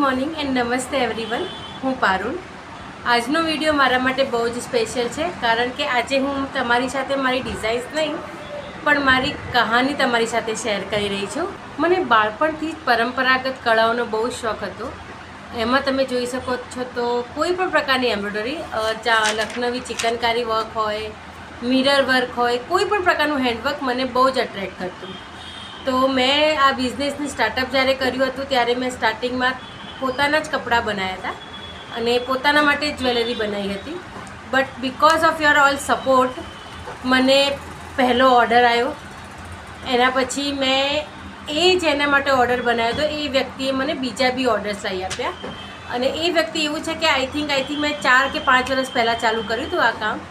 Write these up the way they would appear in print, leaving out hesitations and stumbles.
Morning and નમસ્તે everyone. હું પારુલ. આજનો વિડીયો મારા માટે બહુ જ સ્પેશિયલ છે, કારણ કે આજે હું તમારી સાથે મારી ડિઝાઇન્સ નહીં પણ મારી કહાની તમારી સાથે શેર કરી રહી છું. મને બાળપણથી જ પરંપરાગત કળાઓનો બહુ શોખ હતો. એમાં તમે જોઈ શકો છો તો કોઈ પણ પ્રકારની એમ્બ્રોઇડરી, લખનવી ચિકનકારી વર્ક હોય, મિરર વર્ક હોય, કોઈ પણ પ્રકારનું હેન્ડવર્ક મને બહુ જ અટ્રેક્ટ કરતું. તો મેં આ બિઝનેસની સ્ટાર્ટઅપ જ્યારે કર્યું હતું ત્યારે મેં સ્ટાર્ટિંગમાં પોતાના જ કપડાં બનાવ્યા હતા અને પોતાના માટે જ જ્વેલરી બનાવી હતી. But because of your all support મને પહેલો ઓર્ડર આવ્યો. એના પછી મેં જેના માટે ઓર્ડર બનાવ્યો હતો એ વ્યક્તિએ મને બીજા બી ઓર્ડર્સ લઈ આપ્યા. અને એ વ્યક્તિ એવું છે કે આઈ થિંક મેં 4 કે 5 વર્ષ પહેલાં ચાલુ કર્યું હતું આ કામ.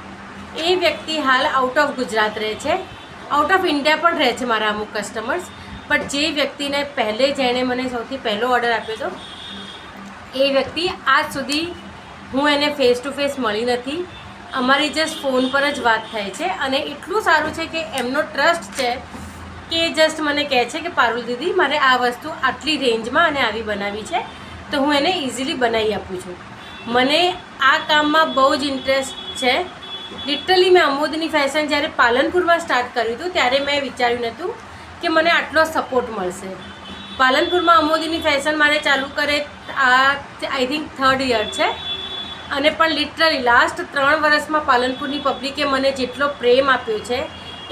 એ વ્યક્તિ હાલ આઉટ ઓફ ગુજરાત રહે છે, આઉટ ઓફ ઇન્ડિયા પણ રહે છે મારા અમુક કસ્ટમર્સ. બટ જે વ્યક્તિને જેણે મને સૌથી પહેલો ઓર્ડર આપ્યો હતો એ વ્યક્તિ આજ સુધી હું એને ફેસ ટુ ફેસ મળી નથી. અમારી જસ્ટ ફોન પર જ વાત થાય છે અને એટલું સારું છે કે એમનો ટ્રસ્ટ છે કે જસ્ટ મને કહે છે કે પારુલ દીદી મારે આ વસ્તુ આટલી રેન્જમાં અને આવી બનાવી છે તો હું એને ઇઝીલી બનાવી આપું છું. મને આ કામમાં બહુ જ ઇન્ટરેસ્ટ છે. લિટરલી મેં અમોદની ફેશન જ્યારે પાલનપુરમાં સ્ટાર્ટ કર્યું હતું ત્યારે મેં વિચાર્યું નહોતું કે મને આટલો સપોર્ટ મળશે. પાલનપુરમાં અમોદની ફેશન મારે ચાલુ કરે આ આઈ થિંક 3rd યર છે અને પણ લિટરલી લાસ્ટ 3 વર્ષમાં પાલનપુરની પબ્લિકે મને જેટલો પ્રેમ આપ્યો છે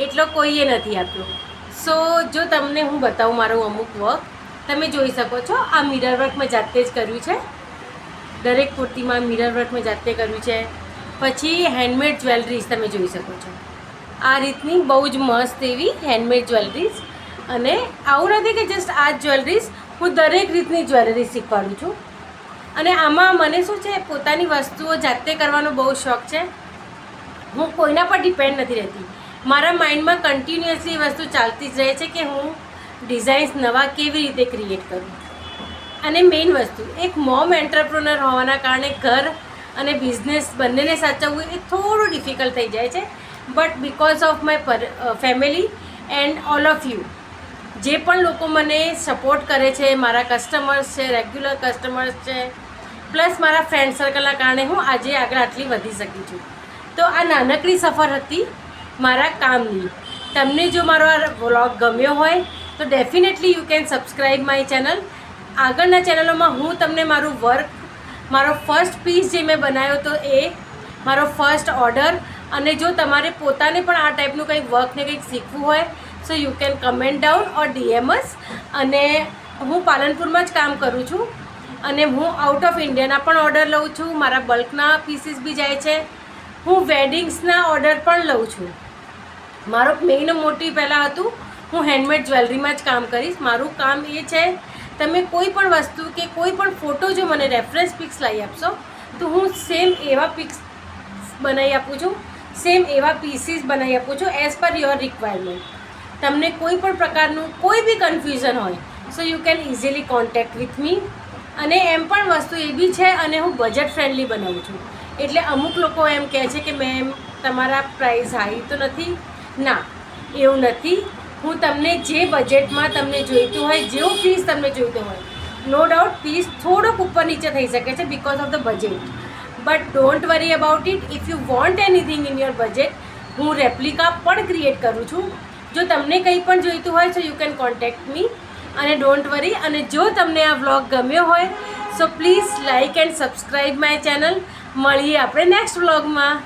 એટલો કોઈએ નથી આપ્યો. સો જો તમને હું બતાવું મારું અમુક વર્ક તમે જોઈ શકો છો. આ મિરર વર્ક મેં જાતે જ કર્યું છે. દરેક કુર્તીમાં મિરર વર્ક મેં જાતે કર્યું છે. પછી હેન્ડમેડ જ્વેલરીઝ તમે જોઈ શકો છો. આ રીતની બહુ જ મસ્ત એવી હેન્ડમેડ જ્વેલરીઝ. અને આવું નથી કે જસ્ટ આ જ્વેલરીઝ, હું દરેક રીતની જ્વેલરી શીખવાડું છું. અને આમાં મને શું છે, પોતાની વસ્તુઓ જાતે કરવાનો બહુ શોખ છે. હું કોઈના પર ડિપેન્ડ નથી રહેતી. મારા માઇન્ડમાં કન્ટિન્યુઅસલી એ વસ્તુ ચાલતી જ રહે છે કે હું ડિઝાઇન્સ નવા કેવી રીતે ક્રિએટ કરું. અને મેઇન વસ્તુ, એક મોમ એન્ટરપ્રેન્યોર હોવાના કારણે ઘર અને બિઝનેસ બંનેને સાચવવું એ થોડું ડિફિકલ્ટ થઈ જાય છે. But because of my family and all of you, જે પણ લોકો મને સપોર્ટ કરે છે, મારા કસ્ટમર્સ છે, રેગ્યુલર કસ્ટમર્સ છે, પ્લસ મારા ફ્રેન્ડ સર્કલના કારણે હું આજે આગળ આટલી વધી શકી છું. તો આ નાનકડી સફર હતી મારા કામની. તમને જો મારો આ વ્લોગ ગમ્યો હોય તો definitely you can subscribe my channel. આગળના ચેનલોમાં હું તમને મારું વર્ક, મારો ફર્સ્ટ પીસ જે મેં બનાવ્યો હતો એ, મારો ફર્સ્ટ ઓર્ડર, અને જો તમારે પોતાને પણ આ ટાઈપનું કંઈક વર્ક ને કંઈક શીખવું હોય so you can comment down or DM અસ. અને હું પાલનપુરમાં જ કામ કરું છું અને હું આઉટ ઓફ ઇન્ડિયાના પણ ઓર્ડર લઉં છું. મારા બલ્કના પીસીસ બી જાય છે. હું વેડિંગ્સના ઓર્ડર પણ લઉં છું. મારો મેઇન મોટિવ પહેલાં હતું હું હેન્ડમેડ જ્વેલરીમાં જ કામ કરીશ. મારું કામ એ છે, તમે કોઈ પણ વસ્તુ કે કોઈ પણ ફોટો જો મને રેફરન્સ પિક્સ લાવી આપશો તો હું સેમ એવા પિક્સ બનાવી આપું છું, સેમ એવા પીસીસ બનાવી આપું છું એઝ પર યોર રિક્વાયરમેન્ટ. તમને કોઈ પણ પ્રકારનું કોઈ બી કન્ફ્યુઝન હોય so you can easily contact with me. અને એમ પણ વસ્તુ એ બી છે અને હું બજેટ ફ્રેન્ડલી બનાવું છું. એટલે અમુક લોકો એમ કહે છે કે મેમ તમારા પ્રાઇસ હાઈ તો નથી. ના, એવું નથી. હું તમને જે બજેટમાં તમને જોઈતું હોય, જેવું પીસ તમને જોઈતું હોય, નો ડાઉટ પીસ થોડોક ઉપર નીચે થઈ શકે છે because of the budget. But don't worry about it. If you want anything in your budget, હું રેપ્લિકા પણ ક્રિએટ કરું છું. જો તમને કંઈ પણ જોઈતું હોય સો યુ કેન કોન્ટેક્ટ મી. અને ડોન્ટ વરી. અને જો તમને આ વ્લોગ ગમ્યો હોય so please like and subscribe my channel. મળીએ આપણે નેક્સ્ટ વ્લોગમાં.